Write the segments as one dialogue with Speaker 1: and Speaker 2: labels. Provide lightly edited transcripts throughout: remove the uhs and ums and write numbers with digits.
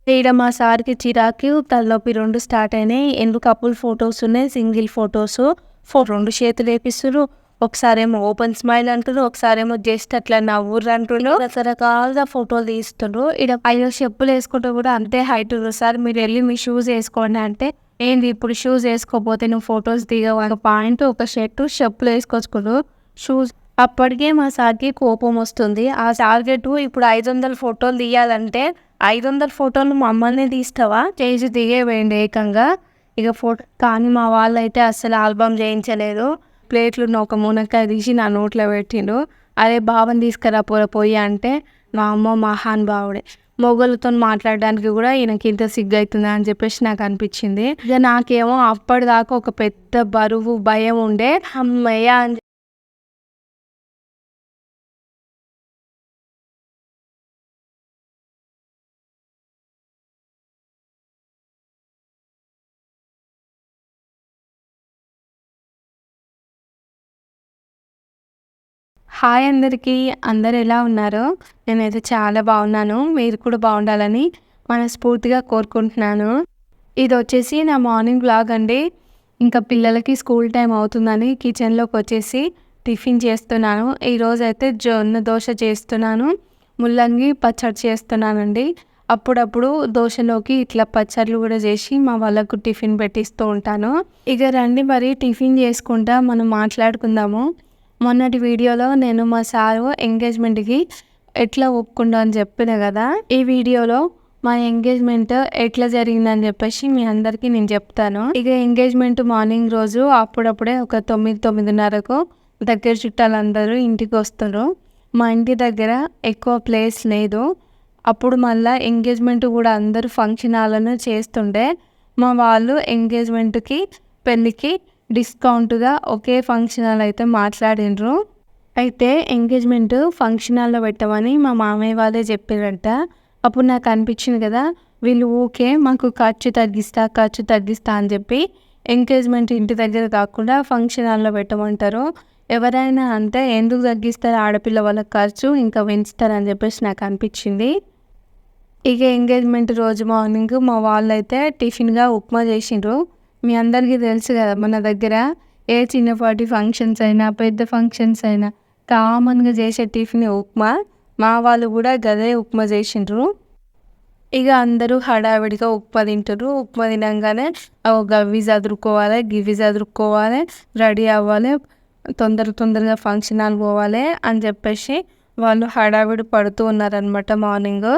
Speaker 1: ఈడ మా సార్‌కి చిరాకు, తలనొప్పి 2 స్టార్ట్ అయినాయి. ఎందుకు కపుల్ ఫోటోస్ ఉన్నాయి, సింగిల్ ఫోటోసు. 2 చేతులేపిస్తుర్రు. ఒకసారేమో ఓపెన్ స్మైల్ అంటుర్రు. ఒకసారేమో జస్ట్ అట్లా నవ్వుర్రు అంటుండ్రు. రకరకాలుగా ఫోటోలు తీస్తుండ్రు. ఈడ అయ్యో! చెప్పులేసుకుంటూ కూడా అంతే హైట్ ఉర్రు. సార్ మీరెళ్ళి మీ షూస్ ఏసుకోండి అంటే, ఏంది ఇప్పుడు షూస్ ఏసుకోపోతే నువ్వు ఫోటోస్ దిగవా? ఒక పాయింట్, ఒక షర్టు, చెప్పులేసుకొచ్చుకుండ్రు. షూస్ అప్పటికే మా సార్‌కి కోపమొస్తుంది. ఆ టార్గెటు ఇప్పుడు 500 ఫోటోలు తీయాలంటే 500 ఫోటోలు మమ్మల్నే తీస్తావా? చేసి దిగేవేయండి ఏకంగా. ఇక కానీ మా వాళ్ళైతే అస్సలు ఆల్బమ్ చేయించలేదు. ప్లేట్లున్న ఒక మునక్కాయ తీసి నా నోట్లో పెట్టిండు. అరే బావని తీసుకురా పొయ్యి అంటే, వామ్మో మహానుభావుడే. మొగోళ్ళతోని మాట్లాడడానికి కూడా ఈయనకింత సిగ్గైతుందా అని చెప్పేసి నాకనిపించింది. ఇక నాకేమో అప్పటిదాకా ఒక పెద్ద బరువు, భయం ఉండే. హమ్మయ్య! అని హాయ్ అందరికీ. అందరూ ఎలా ఉన్నారో? నేనైతే చాలా బాగున్నాను. మీరు కూడా బాగుండాలని మనస్ఫూర్తిగా కోరుకుంటున్నాను. ఇదొచ్చేసి నా మార్నింగ్ వ్లాగ్ అండి. ఇంకా పిల్లలకి స్కూల్ టైం అవుతుందని కిచెన్‌లోకొచ్చేసి టిఫిన్ చేస్తున్నాను. ఈరోజైతే జొన్న దోస చేస్తున్నాను. ముల్లంగి పచ్చడి చేస్తున్నానండి. అప్పుడప్పుడు దోసలోకి ఇట్లా పచ్చడ్లు కూడా చేసి మా వాళ్ళకు టిఫిన్ పెట్టిస్తూ ఉంటాను. ఇక రండి మరి టిఫిన్ చేసుకుంటా మనం మాట్లాడుకుందాము. మొన్నటి వీడియోలో నేను మా సారు ఎంగేజ్‌మెంట్‌కి ఎట్లా ఒప్పుకుండు అని చెప్పిన కదా! ఈ వీడియోలో మా ఎంగేజ్‌మెంట్ ఎట్లా జరిగిందని చెప్పేసి మీ అందరికీ నేను చెప్తాను. ఇక ఎంగేజ్‌మెంట్ మార్నింగ్ రోజు అప్పుడప్పుడే ఒక 9, 9:30కు దగ్గర చుట్టాలందరూ ఇంటికొస్తుర్రు. మా ఇంటి దగ్గర ఎక్కువ ప్లేస్ లేదు. అప్పుడు మళ్ళా ఎంగేజ్‌మెంట్ కూడా అందరూ ఫంక్షన్ హాల్‌లోనే చేస్తుండే. మా వాళ్ళు ఎంగేజ్‌మెంట్‌కి, పెళ్ళికి డిస్కౌంట్‌గా ఒకే ఫంక్షన్ హాల్ అయితే మాట్లాడిండ్రు. అయితే ఎంగేజ్‌మెంట్ ఫంక్షన్ హాల్‌లో పెట్టమని మా మామయ్య వాళ్ళే చెప్పిర్రంట. అప్పుడు నాకు అనిపించింది కదా! వీళ్ళు ఊకే మాకు ఖర్చు తగ్గిస్తా అని చెప్పి ఎంగేజ్‌మెంట్ ఇంటి దగ్గర కాకుండా ఫంక్షన్ హాల్‌లో పెట్టమంటారు. ఎవరైనా అంతే ఎందుకు తగ్గిస్తారు ఆడపిల్ల వాళ్ళ ఖర్చు ఇంకా పెంచుతారని చెప్పేసి నాకు అనిపించింది. ఇక ఎంగేజ్‌మెంట్ రోజు మార్నింగ్ మా వాళ్ళైతే టిఫిన్‌గా ఉప్మా చేసిండ్రు. మీ అందరికీ తెలుసు కదా! మన దగ్గర ఏ చిన్నపాటి ఫంక్షన్స్ అయినా, పెద్ద ఫంక్షన్స్ అయినా కామన్‌గా చేసే టిఫిన్ ఉప్మా. మా వాళ్ళు కూడా గదే ఉప్మా చేసిండ్రు. ఇక అందరూ హడావిడిగా ఉప్మా తింటుర్రు. ఉప్మా తినంగానే గవ్వి సదురుకోవాలి, గివ్వి సదురుకోవాలి, రెడీ అవ్వాలి, తొందరగా ఫంక్షన్ హాల్ పోవాలి అని చెప్పేసి వాళ్ళు హడావిడి పడుతూ ఉన్నారనమాట మార్నింగు.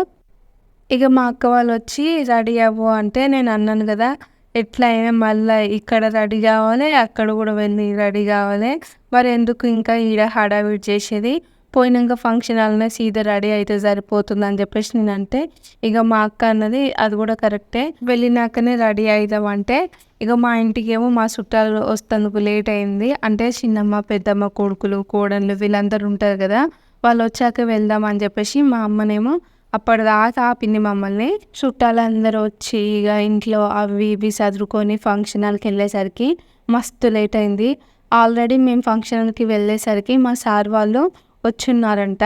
Speaker 1: ఇక మా అక్క వాళ్ళొచ్చి రెడీ అవ్వు అంటే నేను అన్నాను కదా! ఎట్లా అయినా మళ్ళా ఇక్కడ రెడీ కావాలి, అక్కడ కూడా వెళ్ళి రెడీ కావాలి. మరెందుకు ఇంకా ఈడ హడావిడి చేసేది. పోయినంక ఫంక్షన్ హాల్‌నే సీదా రెడీ అయితే సరిపోతుందని చెప్పేసి నేనంటే, ఇక మా అక్క అన్నది అది కూడా కరెక్టే. వెళ్ళినాకనే రెడీ అయిదాం అంటే, ఇక మా ఇంటికేమో మా చుట్టాలు వస్తందుకు లేట్ అయింది. అంటే చిన్నమ్మ, పెద్దమ్మ కొడుకులు, కోడళ్ళు వీళ్ళందరూ ఉంటారు కదా! వాళ్ళొచ్చాక వెళ్దాం అని చెప్పేసి మా అమ్మనేమో అప్పటిదాకా ఆపింది మమ్మల్ని. చుట్టాలందరూ వచ్చి ఇగ ఇంట్లో అవి ఇవి సదురుకొని ఫంక్షన్ హాల్‌కెళ్ళేసరికి మస్తు లేట్ అయింది. ఆల్రెడీ మేము ఫంక్షన్ హాల్‌కి వెళ్ళేసరికి మా సార్ వాళ్ళు వచ్చున్నారంట.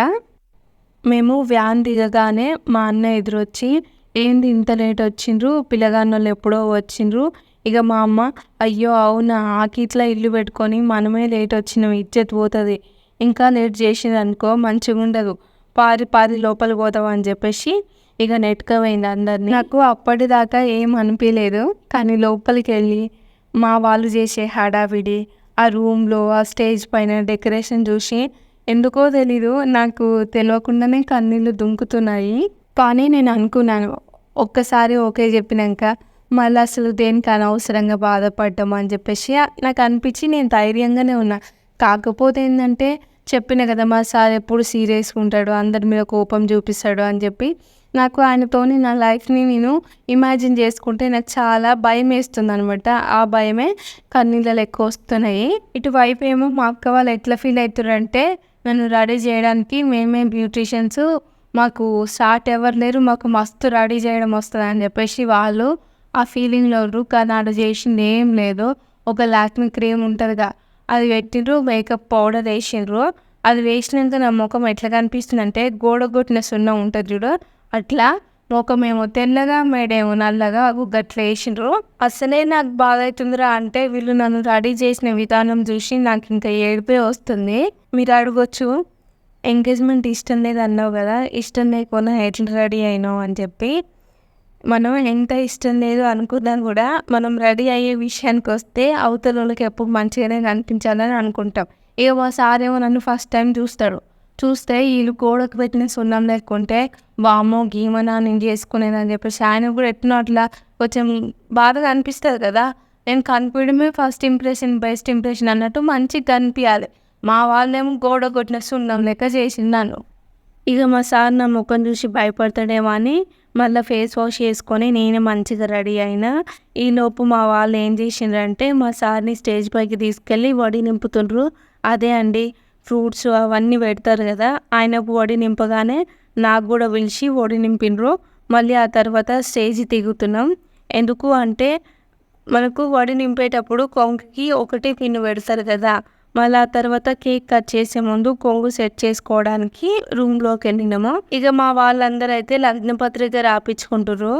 Speaker 1: మేము వ్యాన్ దిగగానే మా అన్న ఎదురొచ్చి, "ఏంది ఇంత లేట్ వచ్చిండ్రు? పిల్లగాన్నోళ్ళు ఎప్పుడో వచ్చిండ్రు." ఇగ మా అమ్మ, "అయ్యో! అవునా! ఆకిట్లా ఇల్లు పెట్టుకొని మనమే లేట్ వచ్చినాం ఇజ్జత్ పోతది. ఇంకా లేట్ చేసిందనుకో మంచిగుండదు. పారి లోపలికి పోతాం" అని చెప్పేసి ఇగ నెట్టుకపోయింది అందరిని. నాకు అప్పటిదాకా ఏం అనిపియలేదు. కానీ లోపలికెళ్ళి మా వాళ్ళు చేసే హడావిడి, ఆ రూమ్‌లో, ఆ స్టేజ్ పైన డెకరేషన్ చూసి ఎందుకో తెలీదు. నాకు తెలవకుండానే కన్నీళ్ళు దుంకుతున్నాయి. కానీ నేను అనుకున్నాను, ఒక్కసారి ఓకే చెప్పినంక మళ్ళీ అసలు దేనికి అనవసరంగా బాధపడ్డం అని చెప్పేసి నాకు అనిపించి నేను ధైర్యంగానే ఉన్నా. కాకపోతే ఏందంటే చెప్పిన కదా! మా సార్ ఎప్పుడు సీరియస్‌గా ఉంటాడు. అందరి మీద కోపం చూపిస్తాడు అని చెప్పి నాకు ఆయనతోని నా లైఫ్‌ని నేను ఇమాజిన్ చేసుకుంటే నాకు చాలా భయమేస్తుందనమాట. ఆ భయమే కన్నీళ్ళ లెక్క వస్తున్నాయి. ఇటువైపేమో మా అక్క వాళ్ళు ఎట్లా ఫీల్ అయితుర్రంటే నన్ను రెడీ చేయడానికి మేమే బ్యూటీషియన్స్, మాకు సాటి ఎవరు లేరు, మాకు మస్తు రెడీ చేయడం వస్తదని చెప్పేసి వాళ్ళు ఆ ఫీలింగ్‌లో ఉర్రు. కానీ ఆడ చేసింది ఏం లేదు. ఒక లాక్మీ క్రీమ్ ఉంటదిగా అది పెట్టిండ్రు, మేకప్ పౌడర్ ఏసిండ్రు. అది వేసినంక నా మొఖం ఎట్లా కనిపిస్తుందంటే గోడకు కొట్టిన సున్నం ఉంటది చూడు అట్లా మొఖమేమో తెల్లగా, మెడేమో నల్లగా గట్ల ఏసిండ్రు. అస్సలే నాకు బాధైతుందిరా అంటే వీళ్ళు నన్ను రెడీ చేసిన విధానం చూసి నాకింక ఏడుపే వస్తుంది. మీరు అడగొచ్చు, ఎంగేజ్‌మెంట్ ఇష్టం లేదన్నావు గదా! ఇష్టం లేకపోయినా ఎట్లా రెడీ అయినావు అని చెప్పి. మనం ఎంత ఇష్టం లేదు అనుకున్నా గూడా మనం రెడీ అయ్యే విషయానికొస్తే అవతలోళ్ళకి ఎప్పుడు మంచిగానే కనిపించాలని అనుకుంటాం. ఇగ మా సారేమో నన్ను ఫస్ట్ టైం చూస్తాడు. చూస్తే ఈళ్ళు గోడకు పెట్టిన సున్నం లెక్కుంటే, వామ్మో! గీమనా నేను చేసుకునేదని చెప్పేసి ఆయనకు కూడా ఎట్నో అట్లా కొంచెం బాధగా అనిపిస్తది కదా! నేను కనిపియడమే ఫస్ట్ ఇంప్రెషన్, బెస్ట్ ఇంప్రెషన్ అన్నట్టు మంచిగా కనిపియాలి. మా వాళ్ళేమో గోడకు కొట్టిన సున్నం లెక్క చేసిండు నన్ను. ఇగ మా సార్ నా ముఖం చూసి భయపడతాడేమో అని మళ్ళా ఫేస్ వాష్ చేసుకొని నేనే మంచిగా రెడీ అయినా. ఈలోపు మా వాళ్ళు ఏం చేసిండ్రంటే మా సార్‌ని స్టేజ్ పైకి తీసుకెళ్ళి వడి నింపుతుండ్రు. అదే అండి ఫ్రూట్స్ అవన్నీ పెడతారు కదా! ఆయనకు వడి నింపగానే నాకు కూడా పిలిచి వడి నింపిండ్రు. మళ్ళీ ఆ తర్వాత స్టేజ్ దిగుతున్నాం. ఎందుకు అంటే మనకు వడి నింపేటప్పుడు కొంగుకి ఒకటే పిన్ పెడతారు కదా! మళ్ళీ ఆ తర్వాత కేక్ కట్ చేసే ముందు కొంగు సెట్ చేసుకోవడానికి రూమ్‌లోకెళ్ళినాము. ఇక మా వాళ్ళందరూ అయితే లగ్న పత్రిక రాపిచ్చుకుంటుర్రు.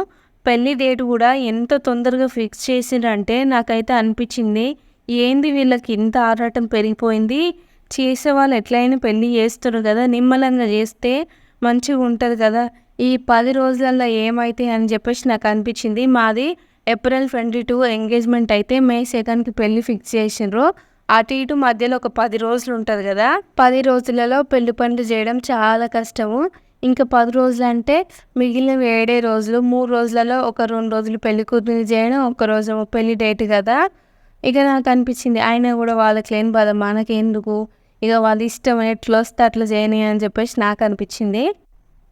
Speaker 1: పెళ్లి డేట్ కూడా ఎంత తొందరగా ఫిక్స్ చేసిండ్రంటే నాకైతే అనిపించింది, ఏంది వీళ్ళకి ఇంత ఆరాటం పెరిగిపోయింది. చేసేవాళ్ళు ఎట్లయినా పెళ్లి చేస్తుర్రు కదా! నిమ్మలంగా చేస్తే మంచిగుంటది కదా! ఈ 10 రోజులల్లో ఏమైతాయి అని చెప్పేసి నాకు అనిపించింది. మాది ఏప్రిల్ 22 ఎంగేజ్‌మెంట్ అయితే మే 2కి పెళ్లి ఫిక్స్ చేసిండ్రు. అటు ఇటు మధ్యలో ఒక 10 రోజులు ఉంటది కదా! 10 రోజులలో పెళ్లి పనులు చేయడం చాలా కష్టము. ఇంకా 10 రోజులంటే మిగిలినవి 7 రోజులు. 3 రోజులలో ఒక 2 రోజులు పెళ్లి కూతురిని చేయడం, ఒక్కరోజేమో పెళ్లి డేట్ కదా! ఇక నాకు అనిపించింది అయినా కూడా వాళ్ళకి లేని బాధ మనకెందుకు? ఇక వాళ్ళ ఇష్టం ఎట్లొస్తే అట్లా చేయని అని చెప్పేసి నాకు అనిపించింది.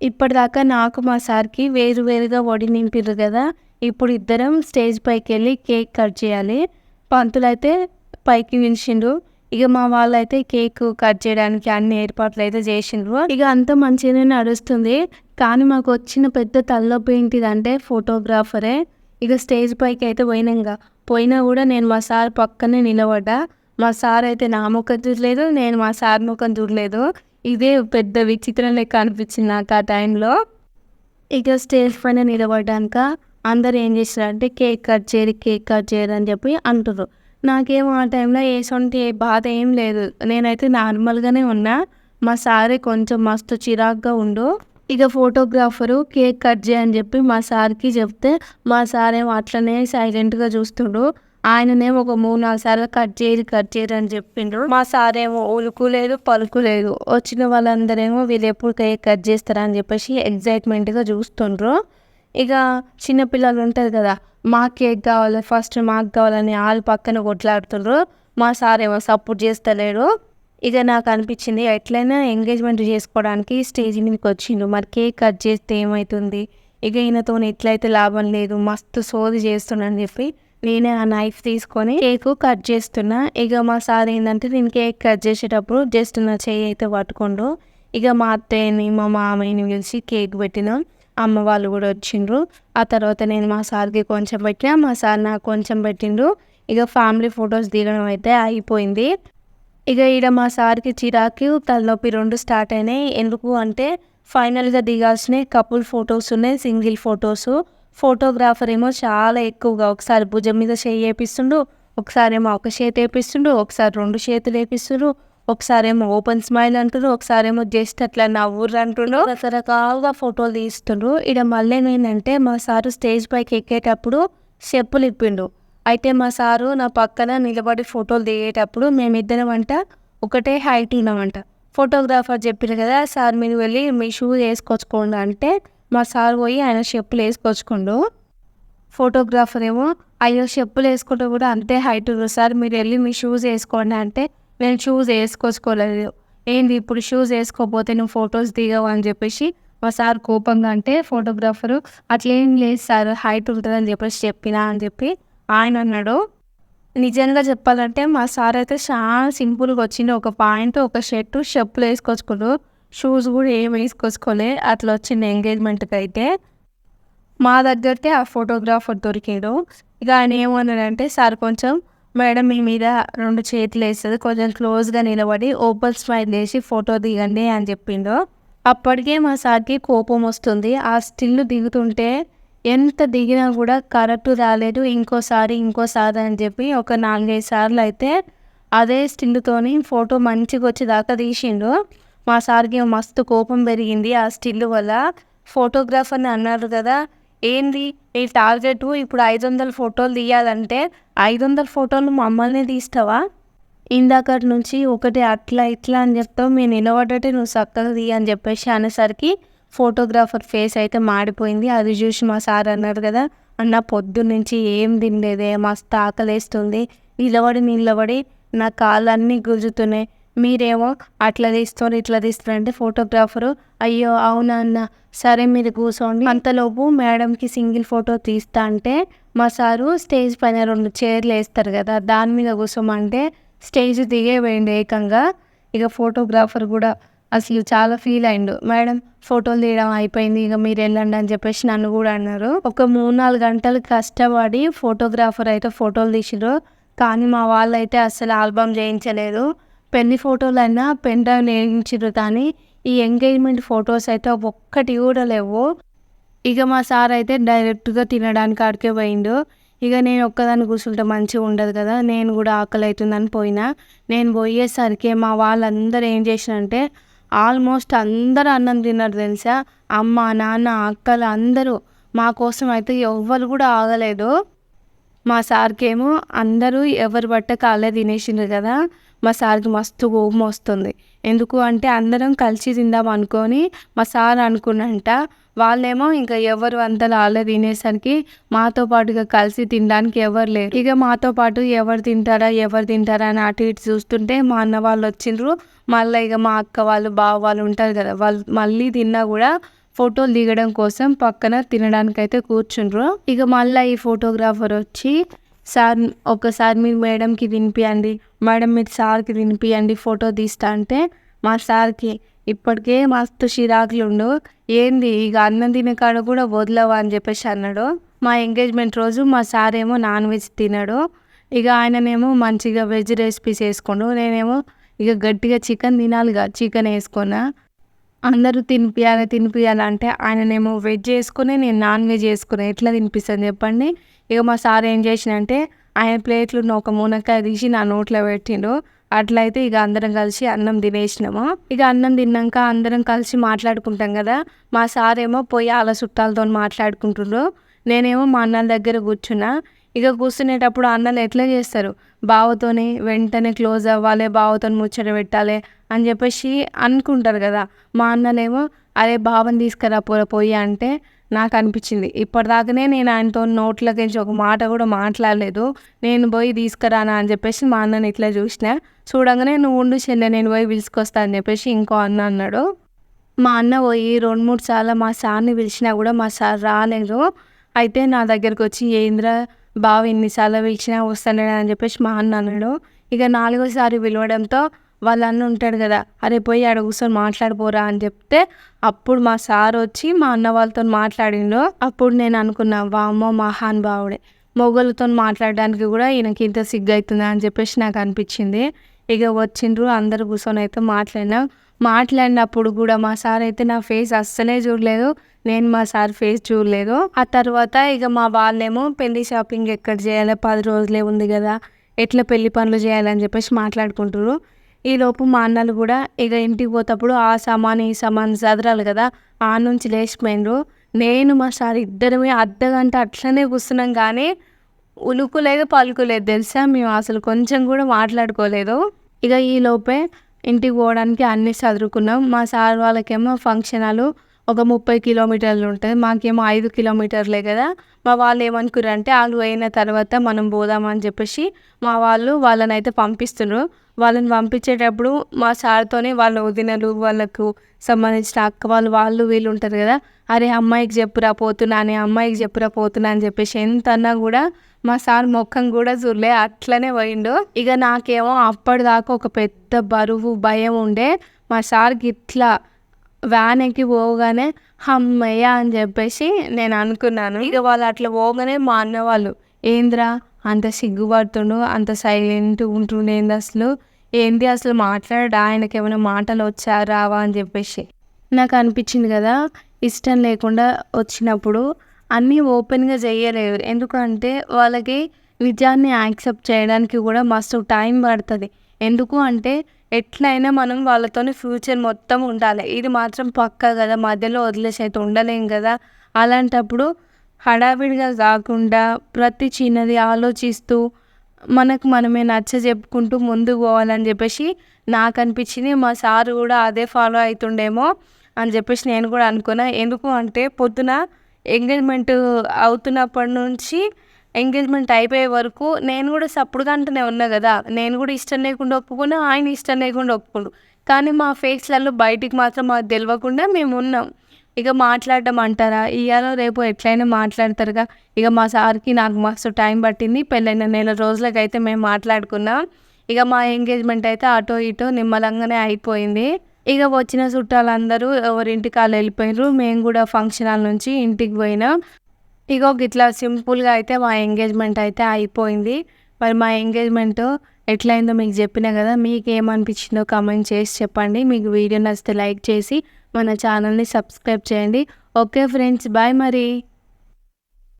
Speaker 1: ఇప్పటిదాకా నాకు మా సార్‌కి వేరు వేరుగా వడి నింపిర్రు కదా! ఇప్పుడు ఇద్దరం స్టేజ్ పైకెళ్ళి కేక్ కట్ చేయాలి. పంతులైతే పైకి పిలిచిండ్రు. ఇక మా వాళ్ళైతే కేక్ కట్ చేయడానికి అన్ని ఏర్పాట్లయితే చేసిండ్రు. ఇక అంతా మంచిగానే నడుస్తుంది. కానీ మాకొచ్చిన పెద్ద తలనొప్పి ఏంటిదంటే ఫోటోగ్రాఫరే. ఇక స్టేజ్ పైకైతే పోయినంగా. పోయినా కూడా నేను మా సార్ పక్కనే నిలబడ్డా. మా సార్ అయితే నా ముఖం చూడలేదు. నేను మా సార్ ముఖం చూడలేదు. ఇదే పెద్ద విచిత్రం లెక్క అనిపించింది నాకు ఆ టైంలో. ఇక స్టేజ్ పైన నిలబడ్డాక అందరూ ఏం చేస్తారంటే కేక్ కట్ చేయరు, కేక్ కట్ చేయరు అని చెప్పి అంటుర్రు. నాకేమో ఆ టైంలో ఎసొంటి బాధ ఏం లేదు. నేనైతే నార్మల్‌గానే ఉన్నా. మా సారే కొంచెం మస్తు చిరాకుగా ఉండు. ఇక ఫోటోగ్రాఫరు కేక్ కట్ చేయని చెప్పి మా సార్‌కి చెప్తే మా సారేమో అట్లనే సైలెంట్‌గా చూస్తుండు. ఆయననేమో ఒక 3, 4 సార్లు కట్ చేయరు అని చెప్పిండ్రు. మా సారేమో ఉలుకు లేదు, పలుకు లేదు. వచ్చిన వాళ్ళందరేమో వీళ్ళెప్పుడు కేక్ కట్ చేస్తారా అని చెప్పేసి ఎక్సైట్‌మెంట్‌గా చూస్తుండ్రు. ఇక చిన్న పిల్లలు ఉంటారు కదా! మాకు కేక్ కావాలి, ఫస్ట్ మాకు కావాలని ఆళ్ళు పక్కన కొట్లాడుతుండ్రు. మా సారేమో సపోర్ట్ చేస్తలేడు. ఇక నాకు అనిపించింది ఎట్లైనా ఎంగేజ్‌మెంట్ చేసుకోవడానికి స్టేజ్ మీదకొచ్చిండు. మరి కేక్ కట్ చేస్తే ఏమైతుంది? ఇక ఈయనతోని ఎట్లయితే లాభం లేదు. మస్తు సోది చేస్తుండని చెప్పి నేనే ఆ నైఫ్ తీసుకొని కేకు కట్ చేస్తున్నా. ఇక మా సార్ ఏందంటే నేను కేక్ కట్ చేసేటప్పుడు జస్ట్ నా చెయ్యి అయితే పట్టుకుండు. ఇక మా అత్తయ్యని, మా మామయ్యని పిలిచి కేక్ పెట్టినాం. అమ్మ వాళ్ళు కూడా వచ్చిండ్రు. ఆ తర్వాత నేను మా సార్‌కి కొంచెం పెట్టినా. మా సార్ నాకు కొంచెం పెట్టిండు. ఇక ఫ్యామిలీ ఫోటోస్ దిగడం అయితే అయిపోయింది. ఇక ఈడ మా సార్‌కి చిరాకు, తలనొప్పి 2 స్టార్ట్ అయినాయి. ఎందుకు అంటే ఫైనల్‌గా దిగాల్సినయి కపుల్ ఫోటోస్ ఉన్నాయి, సింగిల్ ఫోటోసు. ఫోటోగ్రాఫర్ ఏమో చాలా ఎక్కువగా ఒకసారి భుజం మీద చెయ్యేపిస్తుండు, ఒకసారేమో ఒక చేతేపిస్తుండు, ఒకసారి 2 చేతులేపిస్తుండ్రు, ఒకసారేమో ఓపెన్ స్మైల్ అంటుండ్రు, ఒకసారేమో జస్ట్ అట్లా నవ్వుర్రు అంటుండ్రు. రకరకాలుగా ఫోటోలు తీస్తుండ్రు. ఈడ మళ్ళేమైందంటే మా సారు స్టేజ్ పైకి ఎక్కేటప్పుడు చెప్పులిప్పిండు. అయితే మా సారు నా పక్కన నిలబడి ఫోటోలు దిగేటప్పుడు మేమిద్దరం ఒకటే హైట్ ఉన్నామంట. ఫోటోగ్రాఫర్ చెప్పిండ్రు కదా! సార్ మీరు వెళ్ళి మీ షూ ఏసుకొచ్చుకోండి అంటే మా సార్ పోయి ఆయన చెప్పులేసుకొచ్చుకుండు. ఫోటోగ్రాఫర్ ఏమో అయ్యో! చెప్పులేసుకుంటే కూడా అంతే హైట్ ఉన్నారు సార్ మీరు వెళ్ళి మీ షూస్ ఏసుకోండి అంటే నేను షూస్ ఏసుకొచ్చుకోలేదు. ఏంది ఇప్పుడు షూస్ ఏసుకోకపోతే నువ్వు ఫోటోస్ దిగవు అని చెప్పేసి మా సార్ కోపంగా అంటే ఫోటోగ్రాఫరు అట్లేం లేదు సార్ హైట్ ఉంటదని చెప్పేసి చెప్పినా అని చెప్పి ఆయన అన్నాడు. నిజంగా చెప్పాలంటే మా సార్ అయితే చాలా సింపుల్‌గా వచ్చిండు. ఒక పాయింట్, ఒక షర్టు, చెప్పులేసుకొచ్చుకుండు. షూస్ కూడా ఏమి ఏసుకొచ్చుకోలే. అట్లా వచ్చిండు ఎంగేజ్‌మెంట్‌కైతే. మా దగ్గరికే ఆ ఫోటోగ్రాఫర్ దొరికిండు. ఇక ఆయన ఏమన్నాడంటే, "సార్ కొంచెం మేడం మీ మీద 2 చేతులేస్తది. కొంచెం క్లోజ్‌గా నిలబడి ఓపెన్ స్మైల్ చేసి ఫోటో దిగండి" అని చెప్పిండు. అప్పటికే మా సార్‌కి కోపమొస్తుంది. ఆ స్టిల్ దిగుతుంటే ఎంత దిగినా గూడా కరెక్ట్ రాలేదు. ఇంకోసారి అని జెప్పి ఒక 4, 5 సార్లయితే అదే స్టిల్‌తోని ఫోటో మంచిగొచ్చేదాకా తీశిండు. మా సార్‌కి మస్తు కోపం పెరిగింది ఆ స్టిల్ వల్ల. ఫోటోగ్రాఫర్‌ని అన్నారు గదా! "ఏంది నీ టార్గెటు ఇప్పుడు 500 ఫోటోలు తీయాలంటే 500 ఫోటోలు మమ్మల్నే తీస్తావా? ఇందాకటి నుంచి ఒకటి అట్లా ఇట్లా అని చెప్తావు. మేము నిలబడ్డట్టే నువ్వు సక్కగా తీయి" అని చెప్పేసి అనేసరికి ఫోటోగ్రాఫర్ ఫేస్ అయితే మాడిపోయింది. అది చూసి మా సార్ అన్నాడు కదా, "అన్న పొద్దున్నుంచి ఏం తినలేదే, మస్తు ఆకలేస్తుంది. నిలబడి నా కాళ్ళన్నీ గుంజుతున్నాయి. మీరేమో అట్లా తీస్తుర్రు, ఇట్లా తీస్తుర్రు" అంటే ఫోటోగ్రాఫరు, "అయ్యో అవునా అన్న, సరే మీరు కూర్చోండి." అంతలోపు మేడంకి సింగిల్ ఫోటో తీస్తా అంటే మా సారు స్టేజ్ పైన 2 చైర్లు వేస్తారు కదా, దాని మీద కూర్చోమంటే స్టేజ్ దిగే పోయిండు ఏకంగా. ఇక ఫోటోగ్రాఫర్ కూడా అసలు చాలా ఫీల్ అయిండు. "మేడం ఫోటోలు తీయడం అయిపోయింది, ఇక మీరు వెళ్ళండి" అని చెప్పేసి నన్ను కూడా అన్నారు. ఒక 3-4 గంటలు కష్టపడి ఫోటోగ్రాఫర్ అయితే ఫోటోలు తీసిర్రు. కానీ మా వాళ్ళైతే అస్సలు ఆల్బమ్ చేయించలేదు. పెళ్లి ఫోటోలైనా పెన్ డ్రైవ్‌లో వేయించిర్రు కానీ ఈ ఎంగేజ్‌మెంట్ ఫోటోస్ అయితే ఒక్కటి కూడా లేవు. ఇక మా సార్ అయితే డైరెక్ట్‌గా తినడానికి ఆడికే పోయిండు. ఇక నేను ఒక్కదాన్ని కూర్చుంటే మంచిగా ఉండదు కదా, నేను కూడా ఆకలి అవుతుందని పోయినా. నేను పోయేసరికి మా వాళ్ళందరూ ఏం చేసిరంటే ఆల్మోస్ట్ అందరూ అన్నం తిన్నారు తెలుసా. అమ్మ, నాన్న, అక్కలు అందరూ. మా కోసం అయితే ఎవ్వరు కూడా ఆగలేదు. మా సార్‌కేమో అందరూ ఎవరు పట్టక ఆళ్ళే తినేసిండ్రు కదా, మా సార్‌కి మస్తు కోపమొస్తుంది. ఎందుకు అంటే అందరం కలిసి తిందాం అనుకోని మా సార్ అనుకున్నంట. వాళ్ళేమో ఇంకా ఎవరు అంతలా ఆళ్ళే తినేసరికి మాతో పాటుగా కలిసి తినడానికి ఎవరు లేరు. ఇక మాతో పాటు ఎవరు తింటారా అని అటు ఇటు చూస్తుంటే మా అన్న వాళ్ళొచ్చిండ్రు. మళ్ళా ఇక మా అక్క వాళ్ళు, బావ వాళ్ళు ఉంటారు కదా, వాళ్ళు మళ్ళీ తిన్నా కూడా ఫోటోలు దిగడం కోసం పక్కన తినడానికైతే కూర్చుండ్రు. ఇక మళ్ళా ఈ ఫోటోగ్రాఫర్ వచ్చి, "సార్ ఒక్కసారి మీరు మేడంకి తినిపియండి, మేడం మీరు సార్‌కి తినిపియండి ఫోటో తీస్తా" అంటే మా సార్‌కి ఇప్పటికే మస్తు చిరాకులుండు. "ఏంది ఇక అన్నం తినే కాడ కూడా వదలవా" అని చెప్పేసి అన్నాడు. మా ఎంగేజ్‌మెంట్ రోజు మా సారేమో నాన్ వెజ్ తినడు. ఇక ఆయననేమో మంచిగా వెజ్ రెసిపీస్ వేసుకుండు. నేనేమో ఇక గట్టిగా చికెన్ తినాలిగా, చికెన్ వేసుకున్నా. అందరూ తినిపియాలంటే ఆయననేమో వెజ్ యేసుకొని, నేను నాన్ వెజ్ యేసుకున్నా. ఎట్లా తినిపిస్తాను చెప్పండి? ఇక మా సార్ ఏం చేసిండంటే, ఆయన ప్లేట్‌లో ఉన్న ఒక మునక్కాయ తీసి నా నోట్లో పెట్టిండు. అట్లయితే ఇక అందరం కలిసి అన్నం తినేసినాము. ఇక అన్నం తిన్నాక అందరం కలిసి మాట్లాడుకుంటాం కదా, మా సారేమో పోయి ఆళ్ళ చుట్టాలతోని మాట్లాడుకుంటుండ్రు. నేనేమో మా అన్నల దగ్గర కూర్చున్నా. ఇక కూర్చునేటప్పుడు అన్నలు ఎట్లా చేస్తారు, బావతోని వెంటనే క్లోజ్ అవ్వాలి, బావతోని ముచ్చట పెట్టాలి అని చెప్పేసి అనుకుంటారు కదా. మా అన్ననేమో, "అరే బావని తీసుకురా పోరా పొయ్యి" అంటే నాకు అనిపించింది, ఇప్పటిదాకానే నేను ఆయనతో నోట్లోకించి ఒక మాట కూడా మాట్లాడలేదు, నేను పోయి తీసుకురానా అని చెప్పేసి మా అన్నని ఇట్లా చూసిన. చూడంగానే, "నువ్వు ఉండు చెల్లె, నేను పోయి పిలుచుకొస్తా" అని చెప్పేసి ఇంకో అన్న అన్నాడు. మా అన్న పోయి 2, 3 సార్లు మా సార్‌ని పిలిచినా కూడా మా సార్ రాలేదు. అయితే నా దగ్గరకొచ్చి, "ఏందిరా బావ ఇన్ని సార్లు పిలిచినా వస్తలేడు" అని చెప్పేసి మా అన్న అన్నాడు. ఇక 4వసారి పిలవడంతో వాళ్ళ అన్న ఉంటాడు కదా, "అరే పోయి ఆడ కూర్చొని మాట్లాడిపోరా" అని చెప్తే అప్పుడు మా సార్ వచ్చి మా అన్న వాళ్ళతోని మాట్లాడిండు. అప్పుడు నేను అనుకున్నా, వామ్మో మహానుభావుడే, మొగోళ్ళతోని మాట్లాడడానికి కూడా ఈయనకి ఇంత సిగ్గైతుందా అని చెప్పేసి నాకు అనిపించింది. ఇక వచ్చిండ్రు, అందరూ కూర్చొని అయితే మాట్లాడినాం. మాట్లాడినప్పుడు కూడా మా సార్ అయితే నా ఫేస్ అస్సలే చూడలేదు, నేను మా సార్ ఫేస్ చూడలేదు. ఆ తర్వాత ఇక మా వాళ్ళేమో పెళ్లి షాపింగ్ ఎక్కడ చేయాలి, 10 రోజులే ఉంది కదా, ఎట్లా పెళ్లి పనులు చేయాలని చెప్పేసి మాట్లాడుకుంటుర్రు. ఈలోపు మా అన్నలు కూడా ఇక ఇంటికి పోతప్పుడు ఆ సామాను ఈ సామాను సదరాలి కదా, ఆ నుంచి లేచిపోయిండ్రు. నేను మా సార్ ఇద్దరమే అర్ధగంట అట్లనే కూర్చున్నాం కానీ ఉలుకు లేదు, పలుకు లేదు తెలుసా. మేము అసలు కొంచెం కూడా మాట్లాడుకోలేదు. ఇక ఈలోపే ఇంటికి పోవడానికి అన్నీ సదురుకున్నాం. మా సార్ వాళ్ళకేమో ఫంక్షన్ హాలు ఒక 30 కిలోమీటర్లు ఉంటుంది, మాకేమో 5 కిలోమీటర్లే కదా. మా వాళ్ళు ఏమనుకుర్రంటే ఆళ్ళు పోయిన తర్వాత మనం పోదామని చెప్పేసి మా వాళ్ళు వాళ్ళనైతే పంపిస్తున్నారు. వాళ్ళని పంపించేటప్పుడు మా సార్‌తోనే వాళ్ళ వదినలు, వాళ్ళకు సంబంధించిన అక్క వాళ్ళు వీళ్ళు ఉంటారు కదా, "అరే అమ్మాయికి చెప్పురా పోతున్నా" అని చెప్పేసి ఎంత అన్నా కూడా మా సార్ మొఖం కూడా చూడలే, అట్లనే పోయిండు. ఇక నాకేమో అప్పటిదాకా ఒక పెద్ద బరువు భయం ఉండే. మా సార్‌కి ఇట్లా వ్యాన్ ఎక్కి పోగానే హమ్మయ్య అని చెప్పేసి నేను అనుకున్నాను. ఇక వాళ్ళు అట్లా పోగానే మా అన్న వాళ్ళు, "ఏందిరా అంత సిగ్గుపడుతుండు, అంత సైలెంట్‌గా ఉంటుండు ఏంది అసలు, ఏంటి అసలు మాట్లాడడా, ఆయనకేమైనా మాటలు వచ్చా రావా" అని చెప్పేసి. నాకు అనిపించింది కదా, ఇష్టం లేకుండా వచ్చినప్పుడు అన్నీ ఓపెన్‌గా జెయ్యలేరు. ఎందుకంటే వాళ్ళకి నిజాన్ని యాక్సెప్ట్ చేయడానికి కూడా మస్తు టైం పడతది. ఎందుకు అంటే ఎట్లైనా మనం వాళ్ళతోని ఫ్యూచర్ మొత్తం ఉండాలి. ఇది మాత్రం పక్కా గదా! మధ్యలో వదిలేసి అయితే ఉండలేం గదా! అలాంటప్పుడు హడావిడిగా గాకుండా ప్రతి చిన్నది ఆలోచిస్తూ మనకు మనమే నచ్చజెప్పుకుంటూ ముందుకు పోవాలని జెప్పేసి నాకనిపించింది. మా సారు గూడా అదే ఫాలో అయితుండేమో అని జెప్పేసి నేను గూడా అనుకున్నా. ఎందుకు అంటే పొద్దున ఎంగేజ్‌మెంట్ అవుతున్నప్పటి నుంచి ఎంగేజ్‌మెంట్ అయిపోయే వరకు నేను గూడా సప్పుడుగా ఉన్నా గదా! నేను గూడా ఇష్టం లేకుండా ఒప్పుకున్నా, ఆయన ఇష్టం లేకుండా ఒప్పుకుండు. కానీ మా ఫేస్‌లలో బయటికి మాత్రం మాకు దెలవకుండా మేమున్నాం. ఇక మాట్లాడడం అంటారా? ఇయ్యాలో రేపో ఎట్లైనా మాట్లాడతారుగా. ఇక మా సార్‌కి నాకు మస్తు టైం పట్టింది. పెళ్ళైన నెల రోజులకైతే మేము మాట్లాడుకున్నాం. ఇక మా ఎంగేజ్‌మెంట్ అయితే అటో ఇటో నిమ్మలంగానే అయిపోయింది. ఇగ వచ్చిన చుట్టాలందరూ ఎవరింటికి ఆళ్ళు ఎళ్ళిపోయిండ్రు. మేము గూడా ఫంక్షన్ హాల్ నుంచి ఇంటికి పోయినాం. ఇగో గిట్లా సింపుల్‌గా అయితే మా ఎంగేజ్‌మెంట్ అయితే అయిపోయింది. మరి మా ఎంగేజ్‌మెంట్ ఎట్లయిందో మీకు జెప్పినా గదా! మీకేమనిపించిందో కామెంట్ చేసి చెప్పండి. మీకు వీడియో నచ్చితే లైక్ చేసి మన ఛానల్‌ని సబ్స్క్రైబ్ చేయండి. ఓకే ఫ్రెండ్స్, బాయ్ మరి.